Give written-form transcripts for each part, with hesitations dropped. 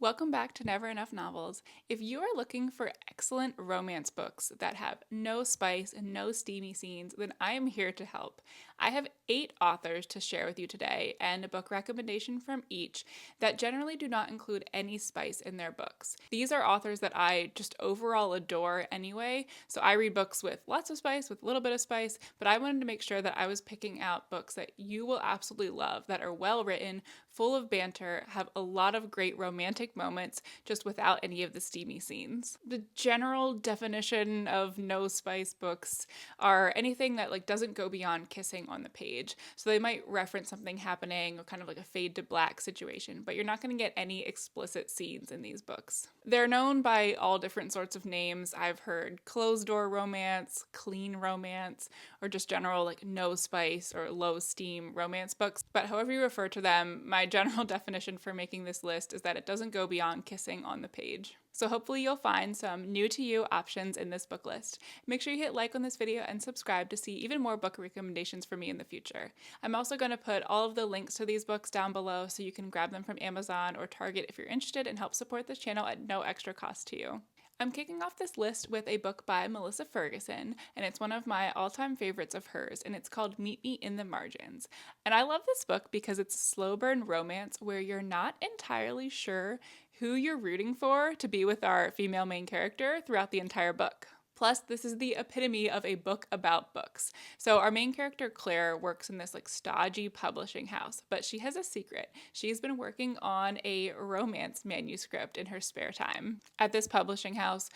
Welcome back to Never Enough Novels. If you are looking for excellent romance books that have no spice and no steamy scenes, then I am here to help. I have 8 authors to share with you today and a book recommendation from each that generally do not include any spice in their books. These are authors that I just overall adore anyway, so I read books with lots of spice, with a little bit of spice, but I wanted to make sure that I was picking out books that you will absolutely love, that are well written, full of banter, have a lot of great romantic moments, just without any of the steamy scenes. The general definition of no spice books are anything that doesn't go beyond kissing on the page. So they might reference something happening or kind of like a fade to black situation, but you're not going to get any explicit scenes in these books. They're known by all different sorts of names. I've heard closed door romance, clean romance, or just general no spice or low steam romance books. But however you refer to them, my general definition for making this list is that it doesn't go beyond kissing on the page. So hopefully you'll find some new to you options in this book list. Make sure you hit like on this video and subscribe to see even more book recommendations from me in the future. I'm also going to put all of the links to these books down below so you can grab them from Amazon or Target if you're interested and help support this channel at no extra cost to you. I'm kicking off this list with a book by Melissa Ferguson, and it's one of my all-time favorites of hers, and it's called Meet Me in the Margins. And I love this book because it's a slow burn romance where you're not entirely sure who you're rooting for to be with our female main character throughout the entire book. Plus, this is the epitome of a book about books. So our main character, Claire, works in this stodgy publishing house, but she has a secret. She's been working on a romance manuscript in her spare time. At this publishing house,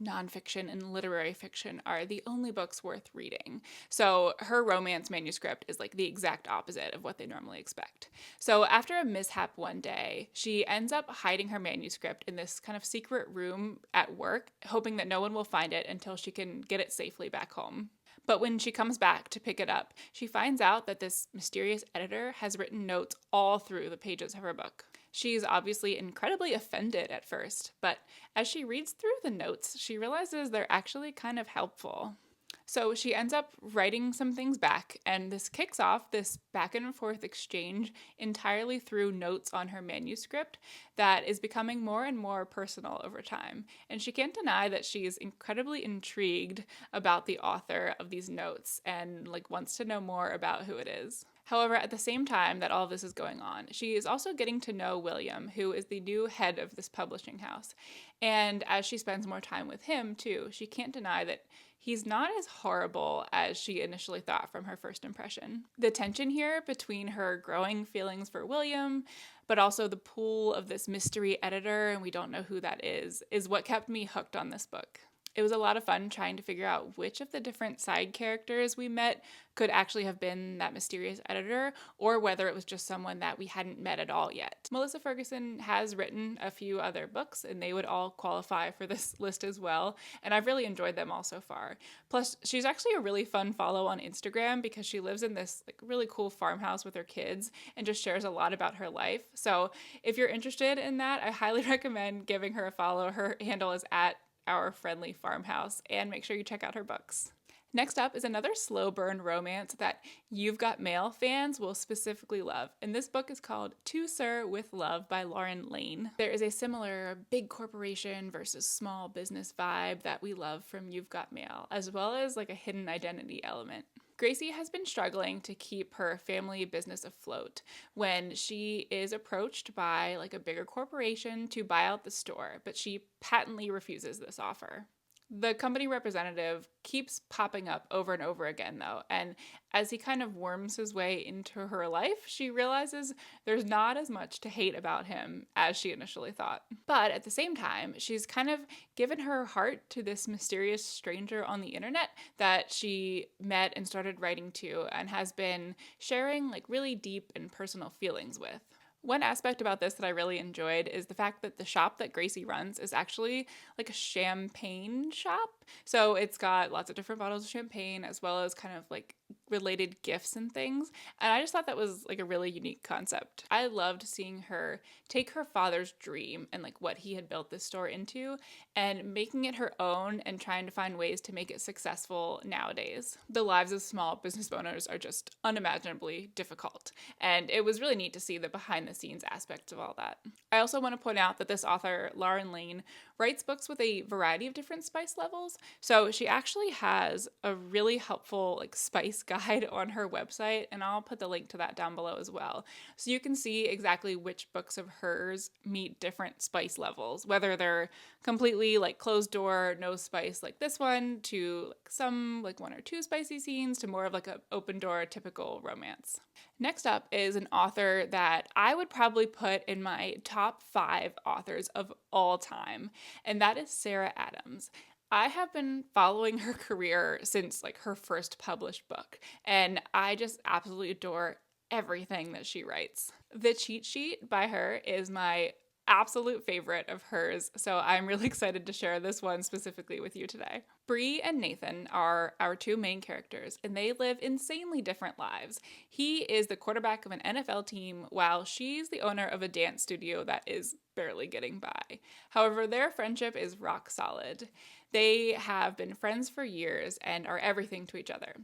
nonfiction and literary fiction are the only books worth reading. So her romance manuscript is the exact opposite of what they normally expect. So after a mishap one day, she ends up hiding her manuscript in this kind of secret room at work, hoping that no one will find it until she can get it safely back home. But when she comes back to pick it up, she finds out that this mysterious editor has written notes all through the pages of her book. She's obviously incredibly offended at first, but as she reads through the notes, she realizes they're actually kind of helpful. So she ends up writing some things back, and this kicks off this back and forth exchange entirely through notes on her manuscript that is becoming more and more personal over time. And she can't deny that she is incredibly intrigued about the author of these notes and wants to know more about who it is. However, at the same time that all of this is going on, she is also getting to know William, who is the new head of this publishing house. And as she spends more time with him, too, she can't deny that he's not as horrible as she initially thought from her first impression. The tension here between her growing feelings for William, but also the pull of this mystery editor, and we don't know who that is what kept me hooked on this book. It was a lot of fun trying to figure out which of the different side characters we met could actually have been that mysterious editor, or whether it was just someone that we hadn't met at all yet. Melissa Ferguson has written a few other books, and they would all qualify for this list as well, and I've really enjoyed them all so far. Plus, she's actually a really fun follow on Instagram because she lives in this really cool farmhouse with her kids and just shares a lot about her life. So if you're interested in that, I highly recommend giving her a follow. Her handle is at Our Friendly Farmhouse, and make sure you check out her books. Next up is another slow burn romance that You've Got Mail fans will specifically love, and this book is called To Sir with Love by Layne. There is a similar big corporation versus small business vibe that we love from You've Got Mail, as well as a hidden identity element. Gracie has been struggling to keep her family business afloat when she is approached by a bigger corporation to buy out the store, but she patently refuses this offer. The company representative keeps popping up over and over again, though, and as he kind of worms his way into her life, she realizes there's not as much to hate about him as she initially thought. But at the same time, she's kind of given her heart to this mysterious stranger on the internet that she met and started writing to and has been sharing really deep and personal feelings with. One aspect about this that I really enjoyed is the fact that the shop that Gracie runs is actually a champagne shop. So it's got lots of different bottles of champagne as well as kind of like related gifts and things. And I just thought that was like a really unique concept. I loved seeing her take her father's dream and like what he had built this store into and making it her own and trying to find ways to make it successful nowadays. The lives of small business owners are just unimaginably difficult. And it was really neat to see the behind the scenes aspects of all that. I also want to point out that this author, Layne, writes books with a variety of different spice levels. So she actually has a really helpful like spice guide on her website, and I'll put the link to that down below as well. So you can see exactly which books of hers meet different spice levels, whether they're completely like closed door, no spice like this one, to like some like 1 or 2 spicy scenes, to more of like an open door typical romance. Next up is an author that I would probably put in my top 5 authors of all time, and that is Sarah Adams. I have been following her career since like her first published book, and I just absolutely adore everything that she writes. The Cheat Sheet by her is my absolute favorite of hers, so I'm really excited to share this one specifically with you today. Bree and Nathan are our 2 main characters, and they live insanely different lives. He is the quarterback of an NFL team, while she's the owner of a dance studio that is barely getting by. However, their friendship is rock solid. They have been friends for years and are everything to each other.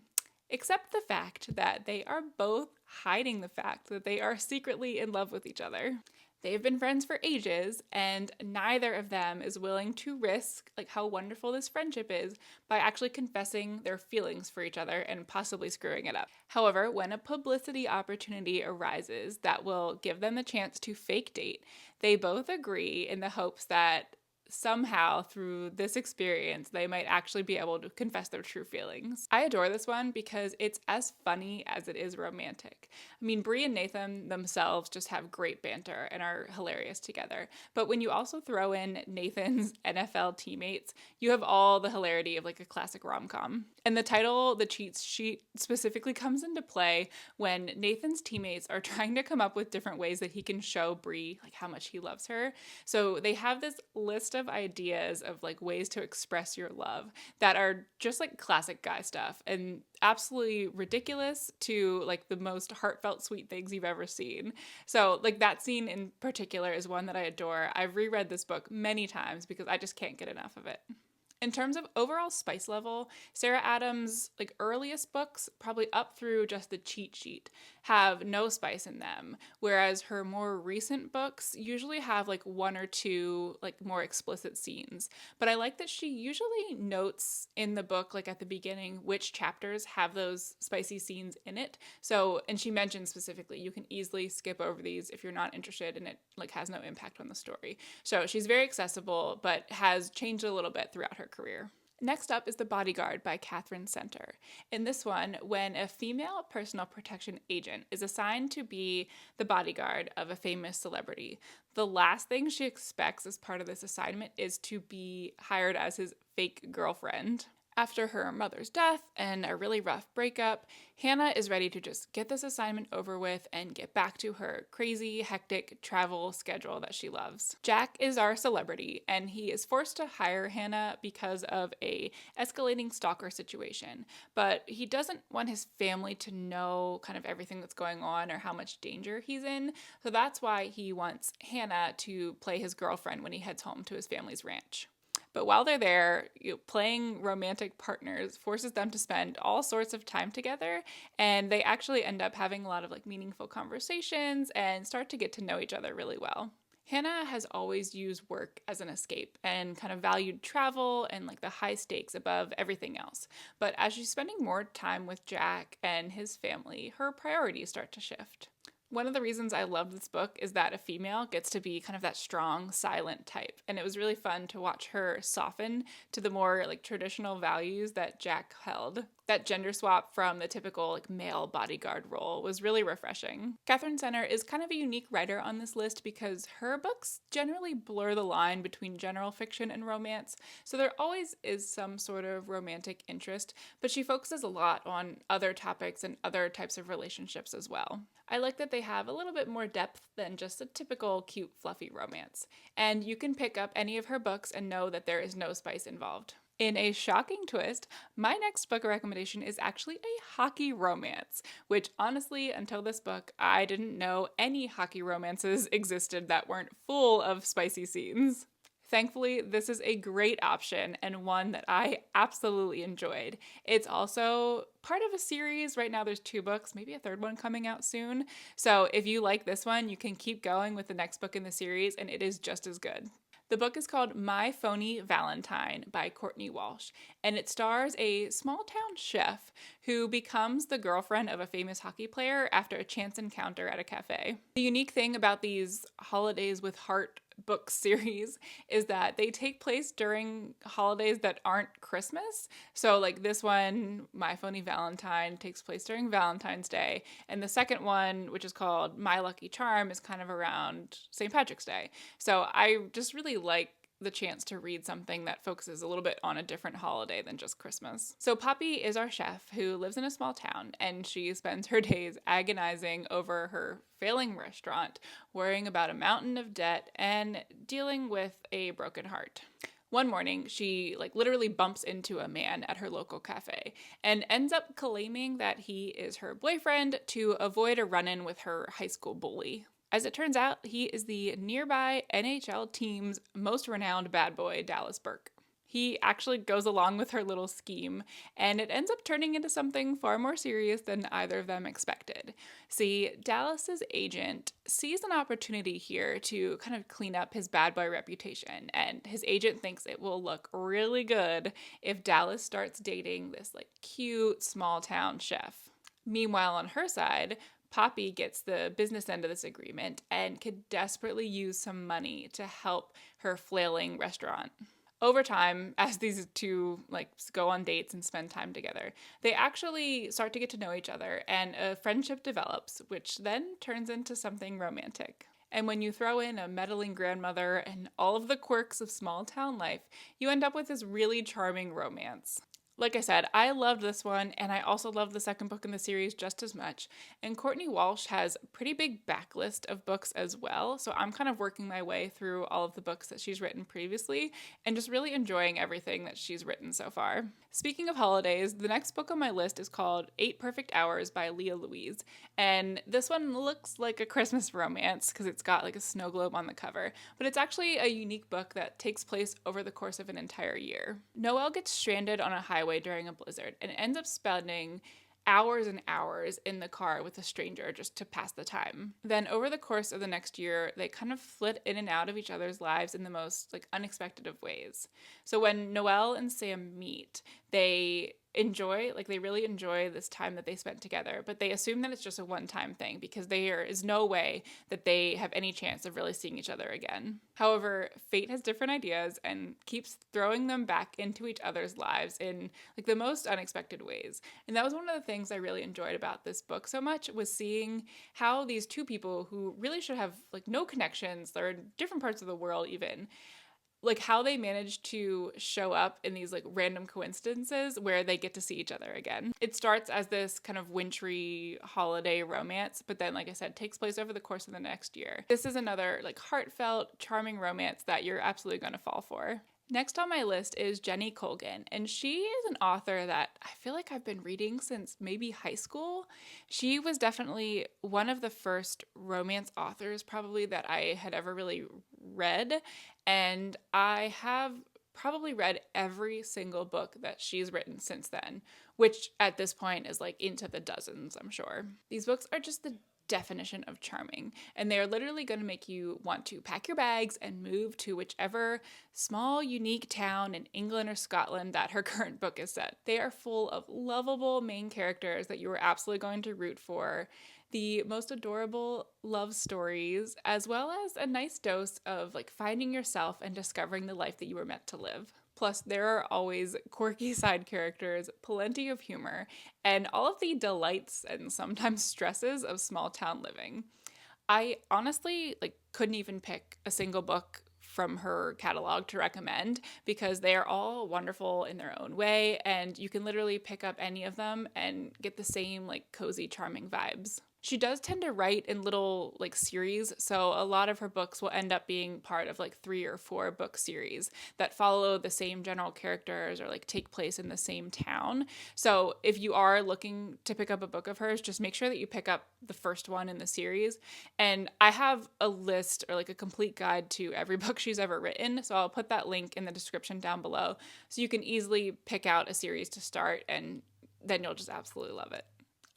Except the fact that they are both hiding the fact that they are secretly in love with each other. They've been friends for ages, and neither of them is willing to risk like how wonderful this friendship is by actually confessing their feelings for each other and possibly screwing it up. However, when a publicity opportunity arises that will give them the chance to fake date, they both agree in the hopes that somehow through this experience they might actually be able to confess their true feelings. I adore this one because it's as funny as it is romantic. I mean, Bree and Nathan themselves just have great banter and are hilarious together. But when you also throw in Nathan's NFL teammates, you have all the hilarity of like a classic rom-com. And the title, The Cheat Sheet, specifically comes into play when Nathan's teammates are trying to come up with different ways that he can show Bree like how much he loves her. So they have this list of ideas of like ways to express your love that are just like classic guy stuff and absolutely ridiculous to like the most heartfelt sweet things you've ever seen. So like that scene in particular is one that I adore. I've reread this book many times because I just can't get enough of it. In terms of overall spice level, Sarah Adams' like earliest books, probably up through just The Cheat Sheet, have no spice in them, whereas her more recent books usually have like 1 or 2 like more explicit scenes. But I like that she usually notes in the book, like at the beginning, which chapters have those spicy scenes in it. So, and she mentions specifically, you can easily skip over these if you're not interested and it like has no impact on the story. So she's very accessible, but has changed a little bit throughout her career. Next up is The Bodyguard by Katherine Center. In this one, when a female personal protection agent is assigned to be the bodyguard of a famous celebrity, the last thing she expects as part of this assignment is to be hired as his fake girlfriend. After her mother's death and a really rough breakup, Hannah is ready to just get this assignment over with and get back to her crazy, hectic travel schedule that she loves. Jack is our celebrity, and he is forced to hire Hannah because of a escalating stalker situation. But he doesn't want his family to know kind of everything that's going on or how much danger he's in. So that's why he wants Hannah to play his girlfriend when he heads home to his family's ranch. But while they're there, playing romantic partners forces them to spend all sorts of time together, and they actually end up having a lot of like meaningful conversations and start to get to know each other really well. Hannah has always used work as an escape and kind of valued travel and like the high stakes above everything else. But as she's spending more time with Jack and his family, her priorities start to shift. One of the reasons I love this book is that a female gets to be kind of that strong, silent type. And it was really fun to watch her soften to the more like traditional values that Jack held. That gender swap from the typical like male bodyguard role was really refreshing. Katherine Center is kind of a unique writer on this list because her books generally blur the line between general fiction and romance. So there always is some sort of romantic interest, but she focuses a lot on other topics and other types of relationships as well. I like that they have a little bit more depth than just a typical cute, fluffy romance. And you can pick up any of her books and know that there is no spice involved. In a shocking twist, my next book recommendation is actually a hockey romance, which honestly, until this book, I didn't know any hockey romances existed that weren't full of spicy scenes. Thankfully, this is a great option and one that I absolutely enjoyed. It's also part of a series. Right now, there's 2 books, maybe a third one coming out soon. So if you like this one, you can keep going with the next book in the series, and it is just as good. The book is called My Phony Valentine by Courtney Walsh, and it stars a small town chef who becomes the girlfriend of a famous hockey player after a chance encounter at a cafe. The unique thing about these Holidays with Heart book series is that they take place during holidays that aren't Christmas. So like this one, My Phony Valentine, takes place during Valentine's Day, and the second one, which is called My Lucky Charm, is kind of around St. Patrick's Day. So I just really like the chance to read something that focuses a little bit on a different holiday than just Christmas. So Poppy is our chef who lives in a small town, and she spends her days agonizing over her failing restaurant, worrying about a mountain of debt, and dealing with a broken heart. One morning, she literally bumps into a man at her local cafe and ends up claiming that he is her boyfriend to avoid a run-in with her high school bully. As it turns out, he is the nearby NHL team's most renowned bad boy, Dallas Burke. He actually goes along with her little scheme, and it ends up turning into something far more serious than either of them expected. See, Dallas's agent sees an opportunity here to kind of clean up his bad boy reputation, and his agent thinks it will look really good if Dallas starts dating this cute small town chef. Meanwhile, on her side, Poppy gets the business end of this agreement and could desperately use some money to help her flailing restaurant. Over time, as these two go on dates and spend time together, they actually start to get to know each other, and a friendship develops, which then turns into something romantic. And when you throw in a meddling grandmother and all of the quirks of small town life, you end up with this really charming romance. Like I said, I loved this one, and I also loved the second book in the series just as much. And Courtney Walsh has a pretty big backlist of books as well, so I'm kind of working my way through all of the books that she's written previously and just really enjoying everything that she's written so far. Speaking of holidays, the next book on my list is called 8 Perfect Hours by Leah Louise, and this one looks like a Christmas romance because it's got a snow globe on the cover, but it's actually a unique book that takes place over the course of an entire year. Noelle gets stranded on a highway during a blizzard and ends up spending hours and hours in the car with a stranger just to pass the time. Then over the course of the next year, they kind of flit in and out of each other's lives in the most unexpected of ways. So when Noelle and Sam meet, they really enjoy this time that they spent together, but they assume that it's just a one-time thing because there is no way that they have any chance of really seeing each other again. However, fate has different ideas and keeps throwing them back into each other's lives in the most unexpected ways. And that was one of the things I really enjoyed about this book so much, was seeing how these two people who really should have no connections, they're in different parts of the world even, how they managed to show up in these random coincidences where they get to see each other again. It starts as this kind of wintry holiday romance, but then, like I said, takes place over the course of the next year. This is another heartfelt, charming romance that you're absolutely going to fall for. Next on my list is Jenny Colgan, and she is an author that I feel like I've been reading since maybe high school. She was definitely one of the first romance authors probably that I had ever really read, and I have probably read every single book that she's written since then, which at this point is into the dozens, I'm sure. These books are just the definition of charming, and they're literally going to make you want to pack your bags and move to whichever small unique town in England or Scotland that her current book is set. They are full of lovable main characters that you are absolutely going to root for, the most adorable love stories, as well as a nice dose of finding yourself and discovering the life that you were meant to live. Plus, there are always quirky side characters, plenty of humor, and all of the delights and sometimes stresses of small town living. I honestly couldn't even pick a single book from her catalog to recommend because they are all wonderful in their own way, and you can literally pick up any of them and get the same cozy, charming vibes. She does tend to write in little like series, so a lot of her books will end up being part of like 3 or 4 book series that follow the same general characters or like take place in the same town. So if you are looking to pick up a book of hers, just make sure that you pick up the first one in the series. And I have a list or like a complete guide to every book she's ever written, so I'll put that link in the description down below so you can easily pick out a series to start, and then you'll just absolutely love it.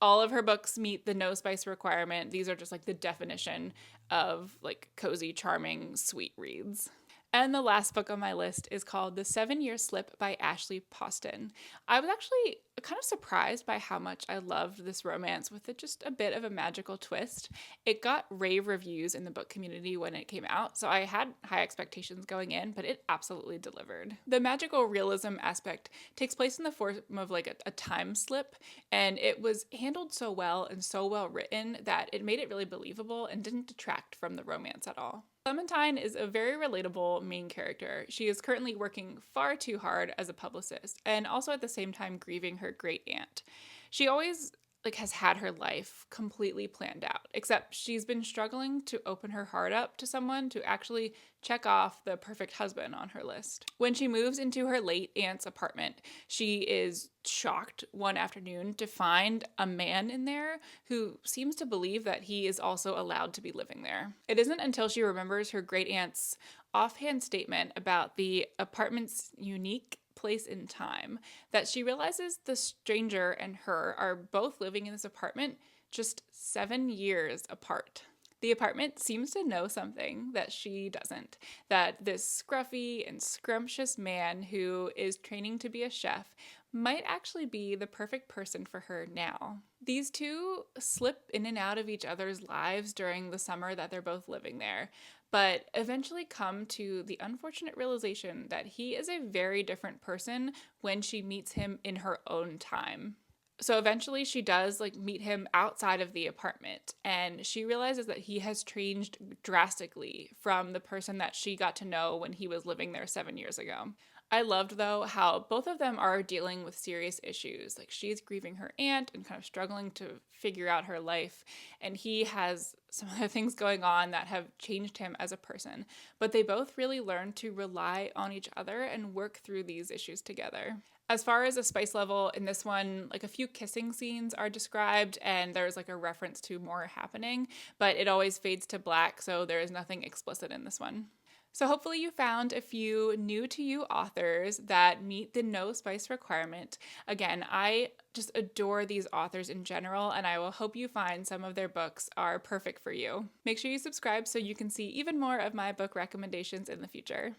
All of her books meet the no spice requirement. These are just like the definition of like cozy, charming, sweet reads. And the last book on my list is called The 7-Year Slip by Ashley Poston. I was actually kind of surprised by how much I loved this romance with just a bit of a magical twist. It got rave reviews in the book community when it came out, so I had high expectations going in, but it absolutely delivered. The magical realism aspect takes place in the form of like a time slip, and it was handled so well and so well written that it made it really believable and didn't detract from the romance at all. Clementine is a very relatable main character. She is currently working far too hard as a publicist and also at the same time grieving her great aunt. She always has had her life completely planned out, except she's been struggling to open her heart up to someone to actually check off the perfect husband on her list. When she moves into her late aunt's apartment, she is shocked one afternoon to find a man in there who seems to believe that he is also allowed to be living there. It isn't until she remembers her great aunt's offhand statement about the apartment's unique place in time that she realizes the stranger and her are both living in this apartment just 7 years apart. The apartment seems to know something that she doesn't, that this scruffy and scrumptious man who is training to be a chef might actually be the perfect person for her now. These two slip in and out of each other's lives during the summer that they're both living there, but eventually come to the unfortunate realization that he is a very different person when she meets him in her own time. So eventually she does meet him outside of the apartment, and she realizes that he has changed drastically from the person that she got to know when he was living there 7 years ago. I loved, though, how both of them are dealing with serious issues. Like, she's grieving her aunt and kind of struggling to figure out her life, and he has some other things going on that have changed him as a person. But they both really learn to rely on each other and work through these issues together. As far as the spice level, in this one, a few kissing scenes are described, and there's a reference to more happening, but it always fades to black, so there is nothing explicit in this one. So hopefully you found a few new to you authors that meet the no spice requirement. Again, I just adore these authors in general, and I will hope you find some of their books are perfect for you. Make sure you subscribe so you can see even more of my book recommendations in the future.